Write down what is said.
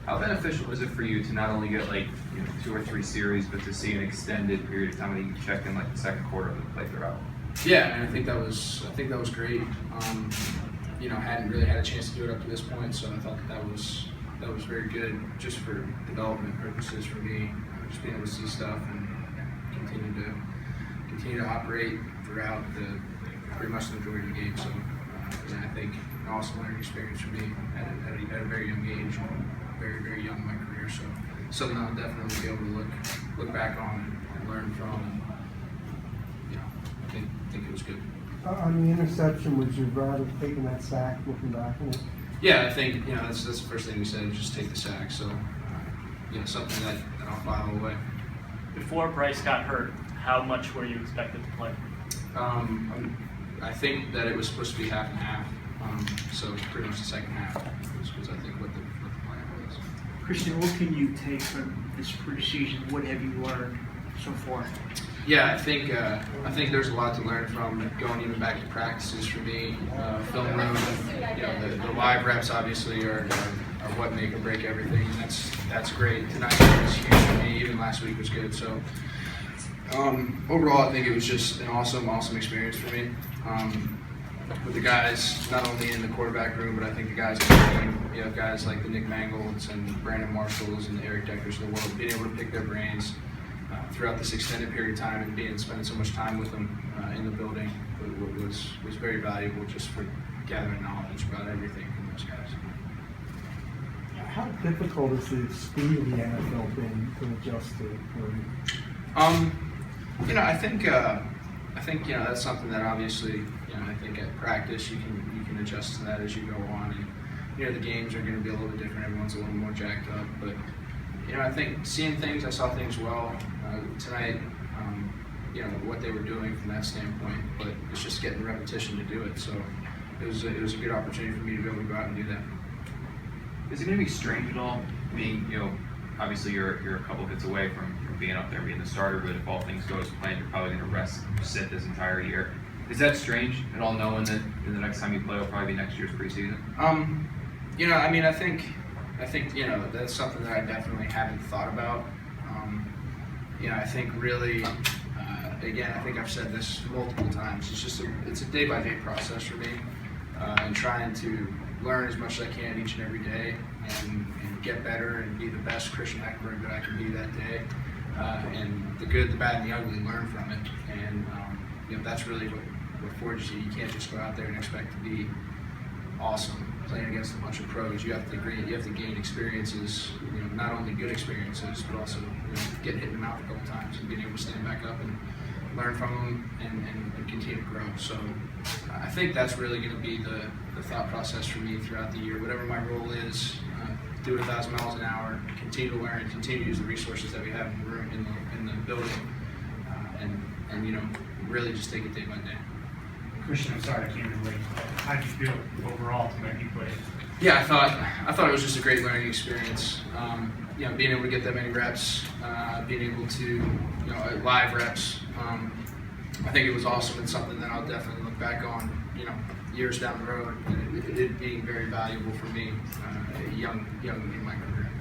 How beneficial is it for you to not only get like 2 or 3 series, but to see an extended period of time when you can check in like the second quarter of the play throughout? Yeah, and I think that was great. Hadn't really had a chance to do it up to this point, so I thought that was very good just for development purposes for me. Just being able to see stuff and continue to operate throughout pretty much the majority of the game. So I think an awesome learning experience for me at a very young age, very, very young in my career. So something I'll definitely be able to look back on and learn from. And, I think it was good. On the interception, would you rather taking that sack, looking back on it? Yeah, I think that's the first thing we said, is just take the sack. So something that I'll file away. Before Bryce got hurt, how much were you expected to play? I think that it was supposed to be half and half, so it's pretty much the second half was I think what the plan was. Christian, what can you take from this preseason? What have you learned so far? Yeah, I think there's a lot to learn from going even back to practices for me. Film room, the live reps obviously are what make or break everything. That's great. Tonight was huge for me. Even last week was good. So overall, I think it was just an awesome experience for me. With the guys, not only in the quarterback room, but I think the guys in the team. You have guys like the Nick Mangolds and Brandon Marshalls and the Eric Deckers of the world, being able to pick their brains throughout this extended period of time and spending so much time with them in the building was very valuable just for gathering knowledge about everything from those guys. How difficult is the speed of the NFL been to adjust to? I think that's something that obviously I think at practice you can adjust to that as you go on, and the games are going to be a little bit different. Everyone's a little more jacked up, but I think seeing things, I saw things well tonight. What they were doing from that standpoint, but it's just getting repetition to do it. So it was a good opportunity for me to be able to go out and do that. Is it going to be strange at all? I mean, obviously you're a couple hits away from being up there, being the starter, but if all things go as planned, you're probably going to sit this entire year. Is that strange at all, knowing that the next time you play will probably be next year's preseason? I think that's something that I definitely haven't thought about. I think really, again, I think I've said this multiple times. It's a day-by-day process for me, and trying to learn as much as I can each and every day, and get better and be the best Christian Hackenberg that I can be that day. And the good, the bad, and the ugly, learn from it. And that's really what forges you. You can't just go out there and expect to be awesome playing against a bunch of pros. You have to gain experiences, not only good experiences, but also getting hit in the mouth a couple times and being able to stand back up and learn from them and continue to grow. So I think that's really going to be the thought process for me throughout the year. Whatever my role is, do it 1,000 miles an hour, continue to learn, continue to use the resources that we have in the room, in the building, and really just take it day by day. Christian, I'm sorry I came in late. How did you feel overall tonight you played? Yeah, I thought it was just a great learning experience. Being able to get that many reps, being able to, live reps. I think it was awesome and something that I'll definitely look back on, years down the road. It being very valuable for me, young in my career.